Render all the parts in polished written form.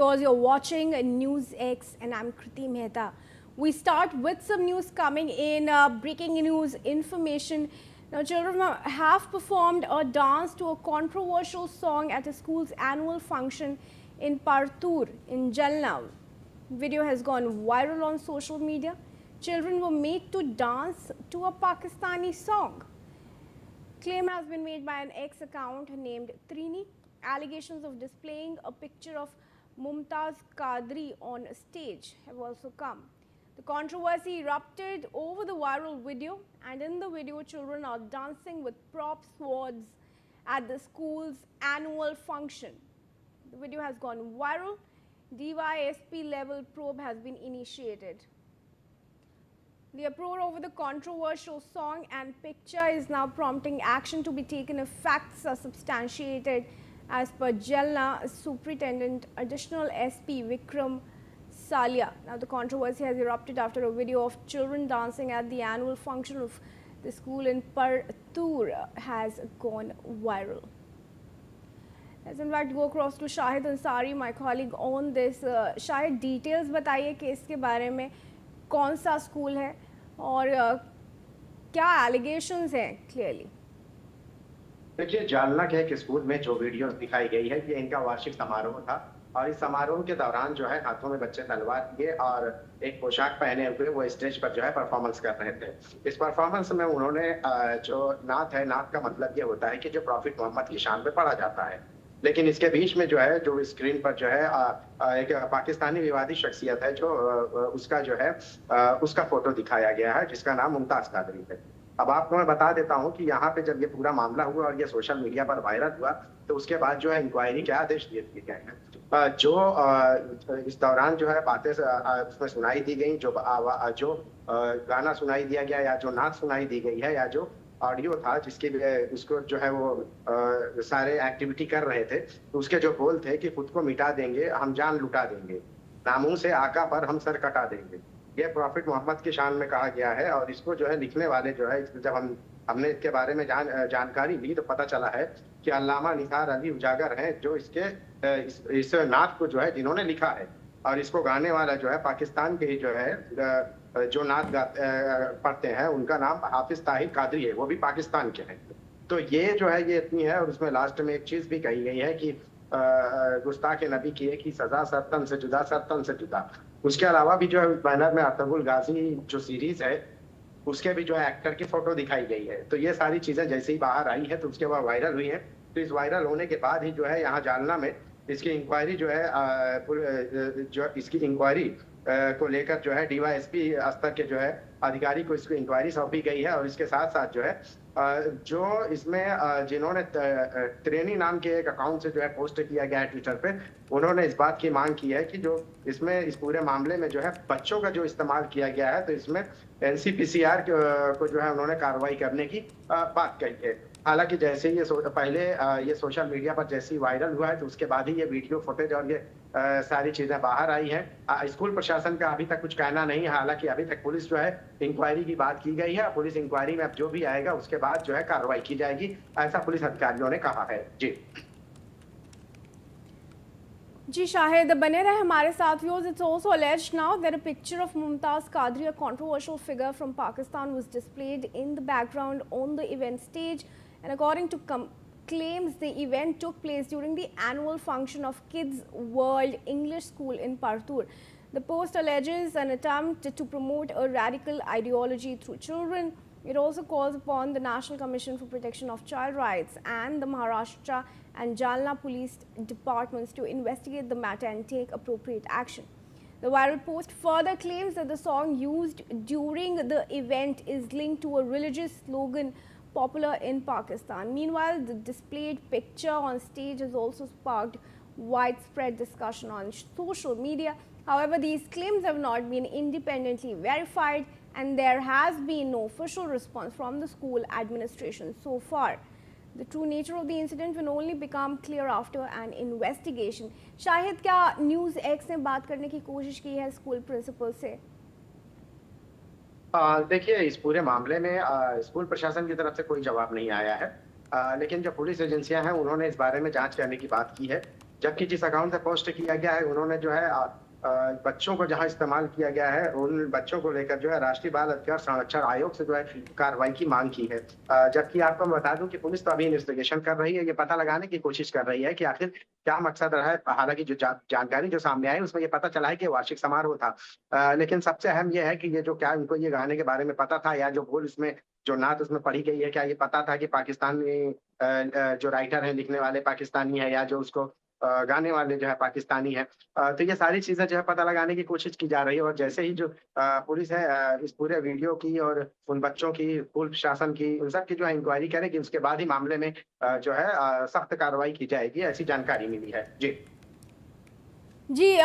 Because you're watching News X and I'm Kriti Mehta. We start with some news coming in, breaking news information. Now, children have performed a dance to a controversial song at a school's annual function in Partur in Jalna. Video has gone viral on social media. Children were made to dance to a Pakistani song. Claim has been made by an X account named Trini. Allegations of displaying a picture of Mumtaz Qadri on stage have also come. The controversy erupted over the viral video, and in the video, children are dancing with prop swords at the school's annual function. The video has gone viral. DYSP level probe has been initiated. The uproar over the controversial song and picture is now prompting action to be taken if facts are substantiated. As per Jalna Superintendent Additional SP Vikram Salia. Now, the controversy has erupted after a video of children dancing at the annual function of the school in Partur has gone viral. Let's in fact go across to Shahid Ansari, my colleague on this. Shahid, details बताइए case के बारे में, कौन सा school है और क्या allegations हैं क्लियरली? देखिए, जालना के एक स्कूल में जो वीडियो दिखाई गई है ये इनका वार्षिक समारोह था और इस समारोह के दौरान जो है हाथों में बच्चे तलवार लिए और एक पोशाक पहने हुए वो स्टेज पर जो है परफॉर्मेंस कर रहे थे। इस परफॉर्मेंस में उन्होंने जो नात है, नात का मतलब ये होता है कि जो प्रॉफिट मोहम्मद की शान पे पढ़ा जाता है, लेकिन इसके बीच में जो है जो स्क्रीन पर जो है एक पाकिस्तानी विवादी शख्सियत है जो उसका जो है उसका फोटो दिखाया गया है जिसका नाम मुमताज कादरी है। अब आपको मैं बता देता हूं कि यहाँ पे जब ये पूरा मामला हुआ और ये सोशल मीडिया पर वायरल हुआ तो उसके बाद जो है इंक्वायरी के आदेश दिए गए हैं। जो इस दौरान जो है बातें उसमें सुनाई दी गई, जो गाना सुनाई दिया गया या जो नाच सुनाई दी गई है या जो ऑडियो था जिसके उसको जो है वो सारे एक्टिविटी कर रहे थे, तो उसके जो बोल थे कि खुद को मिटा देंगे, हम जान लुटा देंगे, नामों से आका पर हम सर कटा देंगे, ये प्रॉफिट मोहम्मद की शान में कहा गया है। और इसको जो है लिखने वाले जो है जब हमने इसके बारे में जानकारी ली तो पता चला है कि अल्लामा निसार अली उजागर हैं जो इस नात को जो है जिन्होंने लिखा है, और इसको गाने वाला जो है पाकिस्तान के ही जो है जो नात पढ़ते हैं उनका नाम हाफिज ताहिर कादरी है, वो भी पाकिस्तान के हैं। तो ये जो है ये इतनी है। और उसमें लास्ट में एक चीज भी कही गई है कि गुस्ताख नबी की एक ही सजा, सरतन से जुदा, सरतन से जुदा। उसके अलावा भी जो है बैनर में अतबुल गाजी जो सीरीज है उसके भी जो है एक्टर की फोटो दिखाई गई है। तो ये सारी चीजें जैसे ही बाहर आई है तो उसके बाद वायरल हुई है। तो इस वायरल होने के बाद ही जो है यहाँ जालना में इसकी इंक्वायरी जो है जो इसकी इंक्वायरी को लेकर जो है डीवाईएसपी स्तर के जो है अधिकारी को इसको इंक्वायरी सौंपी गई है। और इसके साथ साथ जो है जो इसमें जिन्होंने त्रेनी नाम के एक अकाउंट से जो है पोस्ट किया गया है ट्विटर पे, उन्होंने इस बात की मांग की है कि जो इसमें इस पूरे मामले में जो है बच्चों का जो इस्तेमाल किया गया है तो इसमें एनसीपीसीआर को जो है उन्होंने कार्रवाई करने की बात कही है। हालांकि जैसे ये पहले ये सोशल मीडिया पर जैसे ही वायरल हुआ है तो उसके बाद ही ये वीडियो फुटेज और ये सारी चीजें बाहर आई हैं। स्कूल प्रशासन का अभी तक कुछ कहना नहीं है। हालांकि अभी तक पुलिस जो है इंक्वायरी की बात की गई है। पुलिस इंक्वायरी में अब जो भी आएगा उसके बाद जो है कार्रवाई की जाएगी, ऐसा पुलिस अधिकारियों ने कहा है। जी शाहिद, बने रहे हमारे साथ। Viewers, it's also alleged now that a picture of Mumtaz Qadri, a controversial figure from Pakistan, was displayed in the background on the event stage. And according to claims, the event took place during the annual function of Kids World English School in Partur. The post alleges an attempt to promote a radical ideology through children. It also calls upon the National Commission for Protection of Child Rights and the Maharashtra and Jalna police departments to investigate the matter and take appropriate action. The viral post further claims that the song used during the event is linked to a religious slogan popular in Pakistan. Meanwhile, the displayed picture on stage has also sparked widespread discussion on social media. However, these claims have not been independently verified and there has been no official response from the school administration so far. The true nature of the incident will only become clear after an investigation. Shahid, क्या news x ने बात करने की कोशिश की है school principal से? देखिए, इस पूरे मामले में स्कूल प्रशासन की तरफ से कोई जवाब नहीं आया है। लेकिन जो पुलिस एजेंसियां हैं उन्होंने इस बारे में जांच करने की बात की है। जबकि जिस अकाउंट से पोस्ट किया गया है उन्होंने जो है बच्चों को जहां इस्तेमाल किया गया है उन बच्चों को लेकर जो है राष्ट्रीय बाल अधिकार संरक्षण आयोग से जो है कार्रवाई की मांग की है। जबकि आपको मैं बता दूं कि पुलिस तो अभी इन्वेस्टिगेशन कर रही है, ये पता लगाने की कोशिश कर रही है कि आखिर क्या मकसद रहा है। हालांकि जो जानकारी जो सामने आई उसमें ये पता चला है कि वार्षिक समारोह था। लेकिन सबसे अहम ये है कि ये जो क्या इनको ये गाने के बारे में पता था, या जो बोल इसमें जो नात उसमें पढ़ी गई है, क्या ये पता था कि पाकिस्तानी जो राइटर है, लिखने वाले पाकिस्तानी है, या जो उसको गाने वाले जो है पाकिस्तानी है। तो ये सारी चीजें जो है पता लगाने की कोशिश की जा रही है, और जैसे ही जो पुलिस है इस पूरे वीडियो की और उन बच्चों की, स्कूल प्रशासन की, उन सब की जो है इंक्वायरी करेगी, उसके बाद ही मामले में जो है सख्त कार्रवाई की जाएगी, ऐसी जानकारी मिली है। जी Gee,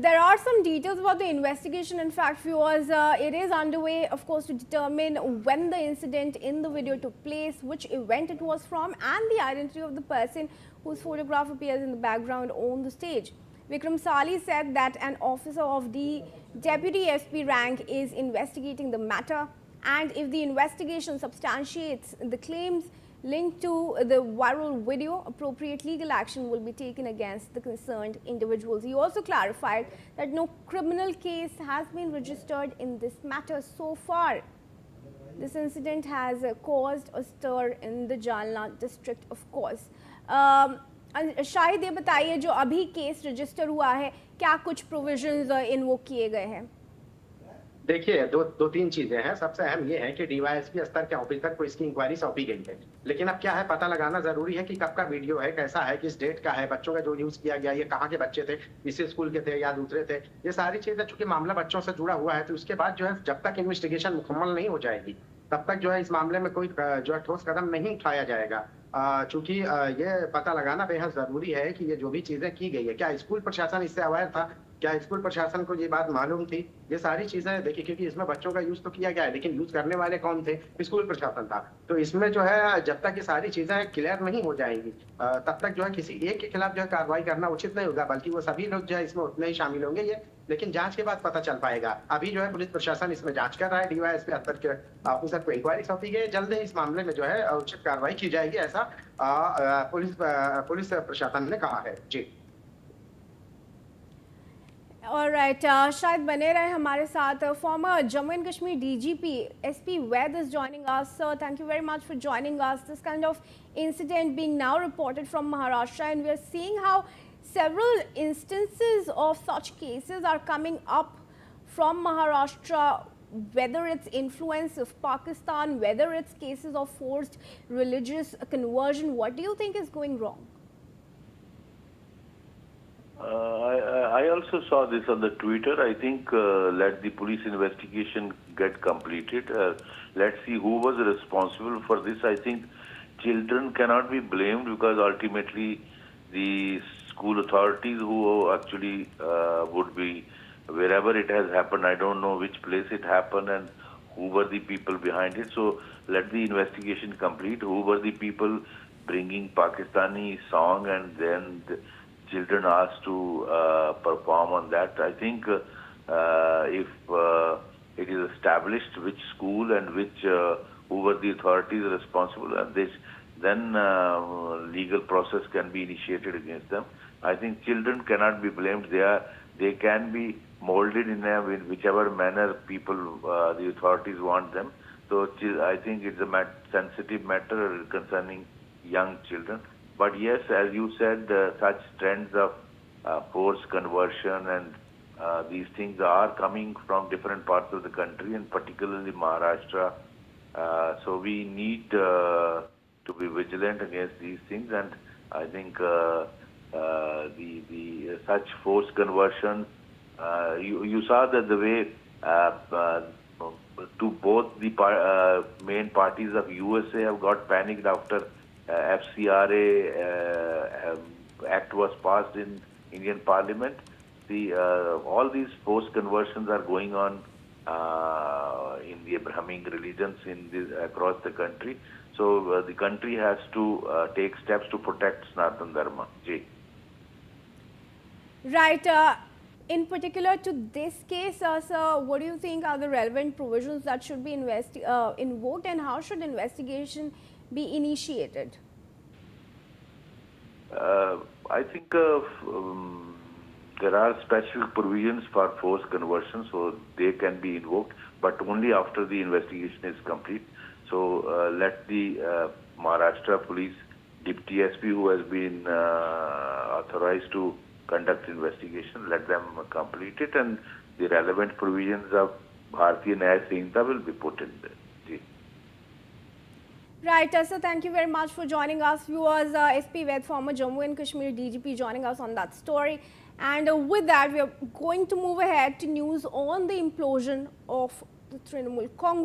there are some details about the investigation. In fact, viewers, it is underway, of course, to determine when the incident in the video took place, which event it was from, and the identity of the person whose photograph appears in the background on the stage. Vikram Sali said that an officer of the Deputy SP rank is investigating the matter, and if the investigation substantiates the claims linked to the viral video, appropriate legal action will be taken against the concerned individuals. He also clarified that no criminal case has been registered in this matter so far. This incident has caused a stir in the Jalna district, of course. Shahid ये बताइए, जो अभी case register हुआ है, क्या कुछ provisions invoke किए गए हैं? देखिए, दो तीन चीजें हैं। सबसे अहम ये है कि डीवाईएसपी स्तर के ऑफिसर को इसकी इंक्वायरी सौंपी गई है। लेकिन अब क्या है, पता लगाना जरूरी है कि कब का वीडियो है, कैसा है, किस डेट का है, बच्चों का जो यूज किया गया, ये कहाँ के बच्चे थे, इसी स्कूल के थे या दूसरे थे। ये सारी चीजें, चूंकि मामला बच्चों से जुड़ा हुआ है, तो उसके बाद जो है जब तक इन्वेस्टिगेशन मुकम्मल नहीं हो जाएगी तब तक जो है इस मामले में कोई जो है ठोस कदम नहीं उठाया जाएगा। चूंकि ये पता लगाना बेहद जरूरी है कि ये जो भी चीजें की गई है, क्या स्कूल प्रशासन इससे अवेयर था, क्या स्कूल प्रशासन को ये बात मालूम थी। ये सारी चीजें देखिए, क्योंकि इसमें बच्चों का यूज तो किया गया है, लेकिन यूज करने वाले कौन थे, स्कूल प्रशासन था। तो इसमें जो है जब तक ये सारी चीजें क्लियर नहीं हो जाएंगी तब तक जो है किसी एक के खिलाफ जो है कार्रवाई करना उचित नहीं होगा, बल्कि वो सभी लोग जो है इसमें उतने ही शामिल होंगे। ये लेकिन जांच के बाद पता चल पाएगा। अभी जो है पुलिस प्रशासन इसमें जांच कर रहा है, डीवाईएसपी स्तर के ऑफिसर को इंक्वायरी सौंपी गई है। जल्द ही इस मामले में जो है उचित कार्रवाई की जाएगी, ऐसा पुलिस प्रशासन ने कहा है। जी Alright, शायद बने रहे हमारे साथ. Former Jammu and Kashmir DGP SP Vaid is joining us. Sir, thank you very much for joining us. This kind of incident being now reported from Maharashtra, and we are seeing how several instances of such cases are coming up from Maharashtra, whether it's influence of Pakistan, whether it's cases of forced religious conversion. What do you think is going wrong? I also saw this on the Twitter. I think let the police investigation get completed. Let's see who was responsible for this. I think children cannot be blamed because ultimately the school authorities who actually would be, wherever it has happened, I don't know which place it happened and who were the people behind it. So let the investigation complete. Who were the people bringing Pakistani song and then children asked to perform on that. I think if it is established which school and which who were the authorities responsible, and then legal process can be initiated against them. I think children cannot be blamed. They can be molded in whichever manner people, the authorities want them. So I think it's a sensitive matter concerning young children. But yes, as you said, such trends of forced conversion and these things are coming from different parts of the country, and particularly Maharashtra. So we need to be vigilant against these things, and I think the such forced conversion, you saw that the way to both the main parties of USA have got panicked after FCRA Act was passed in Indian Parliament. All these forced conversions are going on in the Abrahamic religions across the country. So the country has to take steps to protect Sanatana Dharma. Ji. Right. In particular to this case, sir, what do you think are the relevant provisions that should be invoked, and how should investigation be initiated? I think there are specific provisions for forced conversion, so they can be invoked, but only after the investigation is complete. So let the Maharashtra Police Deputy SP, who has been authorized to conduct investigation, let them complete it, and the relevant provisions of Bharatiya Nyaya Sanhita will be put in there. Right, sir, thank you very much for joining us. Viewers, SP Ved, former Jammu and Kashmir DGP, joining us on that story. And with that, we are going to move ahead to news on the implosion of the Trinamool Congress.